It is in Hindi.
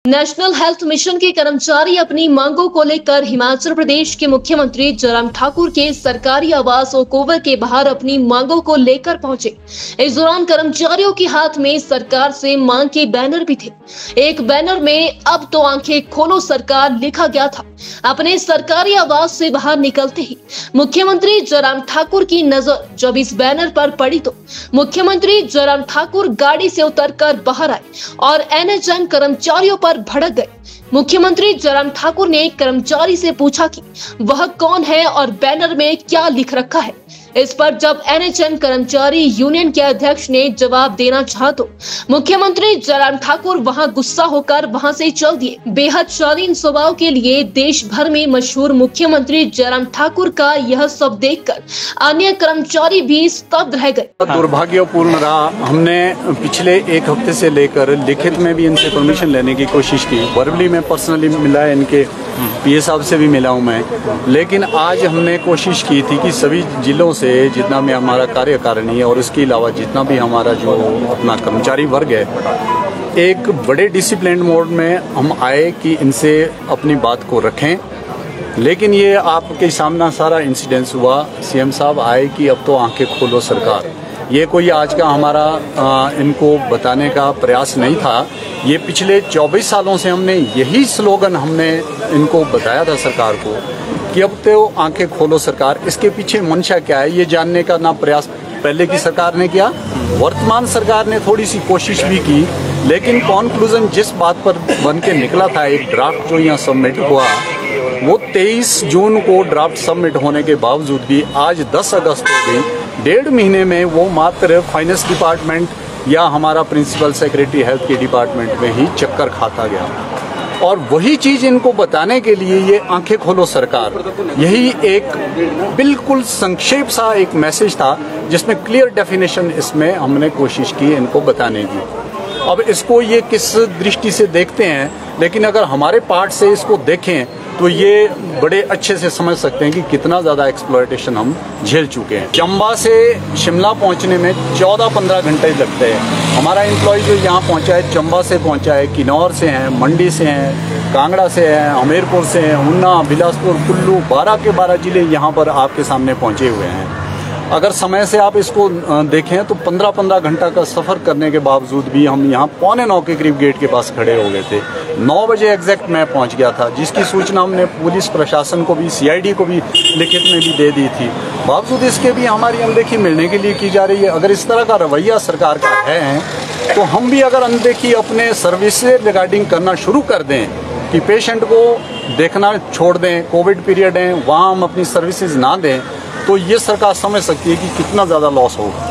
नेशनल हेल्थ मिशन के कर्मचारी अपनी मांगों को लेकर हिमाचल प्रदेश के मुख्यमंत्री जयराम ठाकुर के सरकारी आवास ओकओवर के बाहर अपनी मांगों को लेकर पहुंचे। इस दौरान कर्मचारियों के हाथ में सरकार से मांग के बैनर भी थे। एक बैनर में अब तो आंखें खोलो सरकार लिखा गया था। अपने सरकारी आवास से बाहर निकलते ही मुख्यमंत्री जयराम ठाकुर की नजर जब इस बैनर पर पड़ी तो मुख्यमंत्री जयराम ठाकुर गाड़ी से उतरकर बाहर आए और एनएचएम कर्मचारियों पर भड़क गए। मुख्यमंत्री जयराम ठाकुर ने एक कर्मचारी से पूछा कि वह कौन है और बैनर में क्या लिख रखा है। इस पर जब एनएचएम कर्मचारी यूनियन के अध्यक्ष ने जवाब देना चाहा तो मुख्यमंत्री जयराम ठाकुर वहां गुस्सा होकर वहां से चल दिए। बेहद शालीन स्वभाव के लिए देश भर में मशहूर मुख्यमंत्री जयराम ठाकुर का यह सब देखकर अन्य कर्मचारी भी स्तब्ध रह गए। दुर्भाग्यपूर्ण रहा। हमने पिछले एक हफ्ते से लेकर लिखित में भी इनसे परमिशन लेने की कोशिश की। वर्बली में पर्सनली मिला है, इनके पीए साहब से भी मिला हूं मैं, लेकिन आज हमने कोशिश की थी कि सभी जिलों से जितना भी हमारा कार्यकारिणी है और इसके अलावा जितना भी हमारा जो अपना कर्मचारी वर्ग है, एक बड़े डिसिप्लिन मोड में हम आए कि इनसे अपनी बात को रखें। लेकिन ये आपके सामने सारा इंसिडेंस हुआ। सीएम साहब आए कि अब तो आंखें खोलो सरकार। ये कोई आज का हमारा इनको बताने का प्रयास नहीं था। ये पिछले 24 सालों से हमने यही स्लोगन हमने इनको बताया था सरकार को कि अब तो आंखें खोलो सरकार। इसके पीछे मंशा क्या है ये जानने का ना प्रयास पहले की सरकार ने किया, वर्तमान सरकार ने थोड़ी सी कोशिश भी की, लेकिन कॉन्क्लूजन जिस बात पर बन के निकला था, एक ड्राफ्ट जो यहाँ सबमिट हुआ, वो 23 जून को ड्राफ्ट सबमिट होने के बावजूद भी आज 10 अगस्त हो गई। 1.5 महीने में वो मात्र फाइनेंस डिपार्टमेंट या हमारा प्रिंसिपल सेक्रेटरी हेल्थ के डिपार्टमेंट में ही चक्कर खाता गया। और वही चीज इनको बताने के लिए ये आंखें खोलो सरकार, यही एक बिल्कुल संक्षेप सा एक मैसेज था जिसमें क्लियर डेफिनेशन इसमें हमने कोशिश की इनको बताने की। अब इसको ये किस दृष्टि से देखते हैं, लेकिन अगर हमारे पार्ट से इसको देखें तो ये बड़े अच्छे से समझ सकते हैं कि कितना ज़्यादा एक्सप्लॉयटेशन हम झेल चुके हैं। चंबा से शिमला पहुंचने में 14-15 घंटे लगते हैं। हमारा एम्प्लॉय जो यहाँ पहुंचा है चंबा से पहुंचा है, किन्नौर से हैं, मंडी से हैं, कांगड़ा से हैं, हमीरपुर से हैं, ऊना, बिलासपुर, कुल्लू, 12 के 12 जिले यहाँ पर आपके सामने पहुँचे हुए हैं। अगर समय से आप इसको देखें तो 15-15 घंटा का सफ़र करने के बावजूद भी हम यहाँ 8:45 के करीब गेट के पास खड़े हो गए थे। 9 बजे एग्जैक्ट मैं पहुँच गया था, जिसकी सूचना हमने पुलिस प्रशासन को भी, सीआईडी को भी लिखित में भी दे दी थी। बावजूद इसके भी हमारी अनदेखी मिलने के लिए की जा रही है। अगर इस तरह का रवैया सरकार का है तो हम भी अगर अनदेखी अपने सर्विस से रिगार्डिंग करना शुरू कर दें कि पेशेंट को देखना छोड़ दें, कोविड पीरियड है वहाँ हम अपनी सर्विसेज ना दें, तो ये सरकार समझ सकती है कि कितना ज़्यादा लॉस होगा।